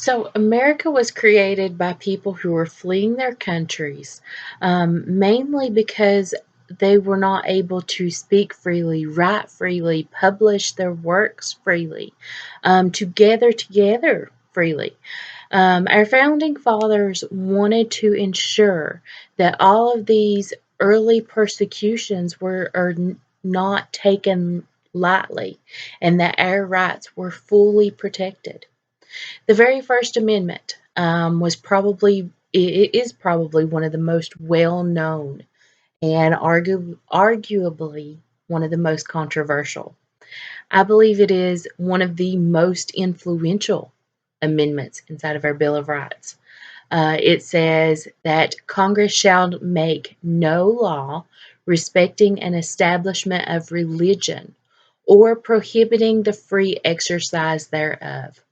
So, America was created by people who were fleeing their countries, mainly because they were not able to speak freely, write freely, publish their works freely, to gather together freely. Our founding fathers wanted to ensure that all of these early persecutions are not taken lightly and that our rights were fully protected. The very First Amendment it is probably one of the most well known and arguably one of the most controversial. I believe it is one of the most influential amendments inside of our Bill of Rights. It says that Congress shall make no law respecting an establishment of religion or prohibiting the free exercise thereof,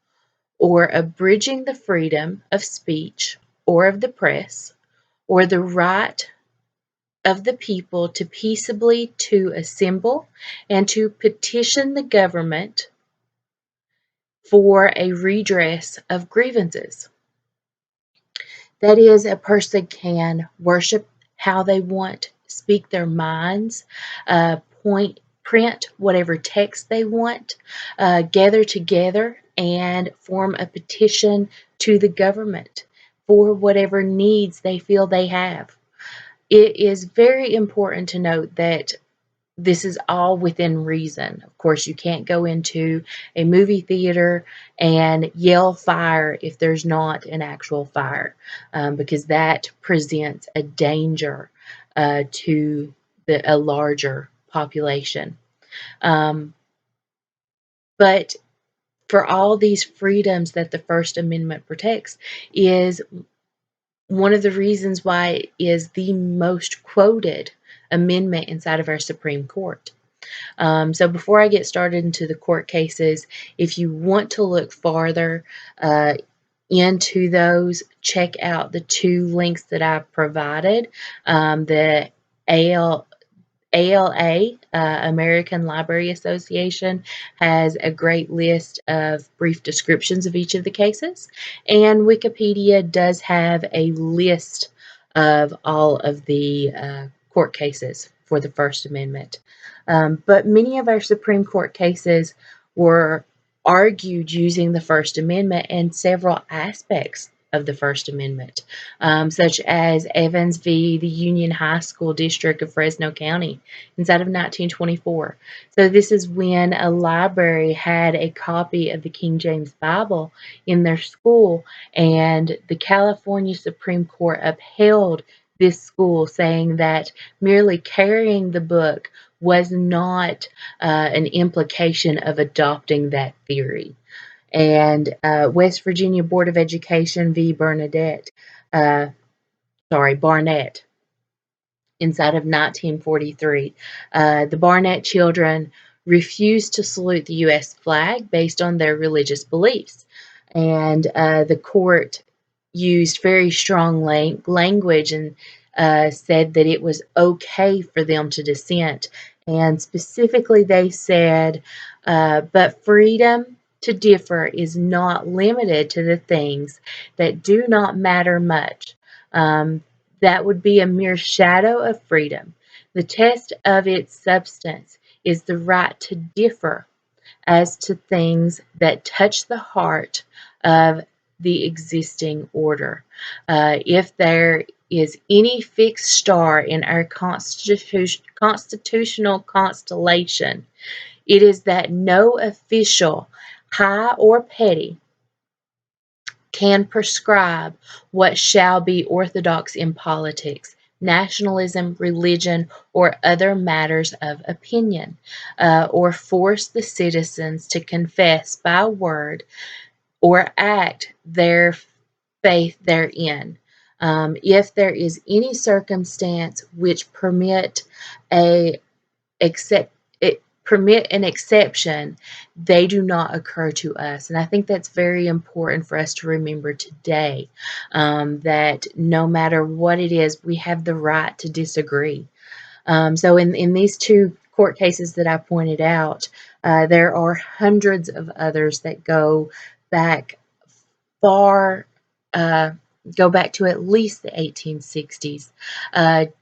or abridging the freedom of speech or of the press, or the right of the people to peaceably to assemble and to petition the government for a redress of grievances. That is, a person can worship how they want, speak their minds, print whatever text they want, gather together and form a petition to the government for whatever needs they feel they have. It is very important to note that this is all within reason. Of course, you can't go into a movie theater and yell fire if there's not an actual fire, because that presents a danger to a larger population. But for all these freedoms that the First Amendment protects is one of the reasons why it is the most quoted amendment inside of our Supreme Court. So before I get started into the court cases, if you want to look farther into those, check out the two links that I provided. The ALA, American Library Association, has a great list of brief descriptions of each of the cases, and Wikipedia does have a list of all of the court cases for the First Amendment. But many of our Supreme Court cases were argued using the First Amendment and several aspects of the First Amendment, such as Evans v. the Union High School District of Fresno County inside of 1924. So this is when a library had a copy of the King James Bible in their school, and the California Supreme Court upheld this school, saying that merely carrying the book was not an implication of adopting that theory. And West Virginia Board of Education v. Barnett, inside of 1943. The Barnett children refused to salute the U.S. flag based on their religious beliefs. And the court used very strong language and said that it was okay for them to dissent. And specifically, they said, but freedom to differ is not limited to the things that do not matter much. That would be a mere shadow of freedom. The test of its substance is the right to differ as to things that touch the heart of the existing order. If there is any fixed star in our constitutional constellation, it is that no official, high or petty, can prescribe what shall be orthodox in politics, nationalism, religion, or other matters of opinion, or force the citizens to confess by word or act their faith therein. If there is any circumstance which permit an exception, they do not occur to us. And I think that's very important for us to remember today, that no matter what it is, we have the right to disagree. So in these two court cases that I pointed out, there are hundreds of others that go back far uh, go back to at least the 1860s.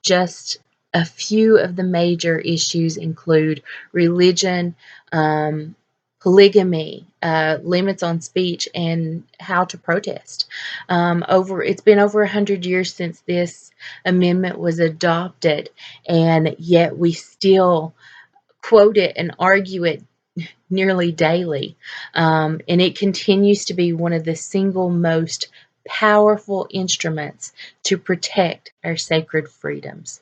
Just a few of the major issues include religion, polygamy, limits on speech, and how to protest. It's been over 100 years since this amendment was adopted, and yet we still quote it and argue it nearly daily. And it continues to be one of the single most powerful instruments to protect our sacred freedoms.